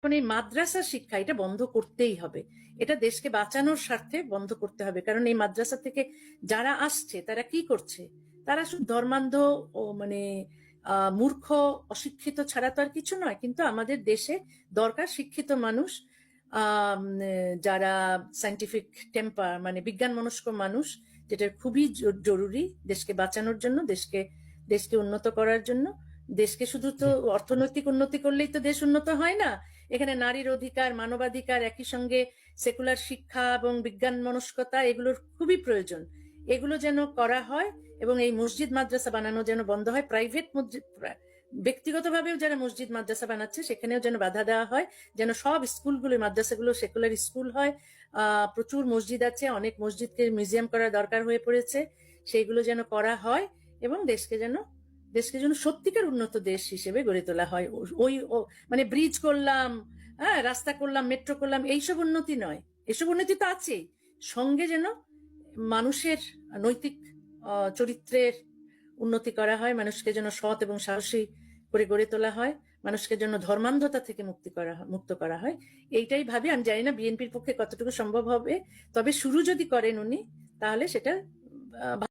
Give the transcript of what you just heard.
এখন এই মাদ্রাসা শিক্ষা এটা বন্ধ করতেই হবে। এটা দেশকে বাঁচানোর স্বার্থে বন্ধ করতে হবে। কারণ এই মাদ্রাসা থেকে যারা আসছে তারা কি করছে? তারা শুধু ধর্মান্ধ ও মানে মূর্খ অশিক্ষিত ছাড়া তো আর কিছু নয়। কিন্তু আমাদের দেশে দরকার শিক্ষিত মানুষ, যারা সায়েন্টিফিক টেম্পার মানে বিজ্ঞান মনস্ক মানুষ, যেটা খুবই জরুরি দেশকে বাঁচানোর জন্য, দেশকে দেশকে উন্নত করার জন্য। দেশকে শুধু তো জি। অর্থনৈতিক উন্নতি করলেই তো দেশ উন্নত হয় না। এখানে নারীর অধিকার, মানবাধিকার, একই সঙ্গে সেকুলার শিক্ষা এবং বিজ্ঞান মনস্কতা এগুলোর খুবই প্রয়োজন। এগুলো যেন করা হয় এবং এই মসজিদ মাদ্রাসা বানানো যেন বন্ধ হয়। প্রাইভেট মসজিদ, ব্যক্তিগতভাবেও যারা মসজিদ মাদ্রাসা বানাচ্ছে সেখানেও যেন বাধা দেওয়া হয়, যেন সব স্কুলগুলো মাদ্রাসাগুলো সেকুলার স্কুল হয়। প্রচুর মসজিদ আছে, অনেক মসজিদকে মিউজিয়াম করার দরকার হয়ে পড়েছে, সেইগুলো যেন করা হয় এবং দেশকে যেন সত্যিকার উন্নত দেশ হিসেবে গড়ে তোলা হয়। ওই মানে ব্রিজ করলাম, হ্যাঁ রাস্তা করলাম, মেট্রো করলাম, এইসব উন্নতি নয়। এসব উন্নতি তো আছেই, সঙ্গে যেন মানুষের নৈতিক চরিত্রের উন্নতি করা হয়, মানুষকে যেন সৎ এবং সাহসী করে গড়ে তোলা হয়, মানুষকে যেন ধর্মান্ধতা থেকে মুক্ত করা হয়। এইটাই ভাবি। আমি জানি না বিএনপির পক্ষে কতটুকু সম্ভব হবে, তবে শুরু যদি করেন উনি তাহলে সেটা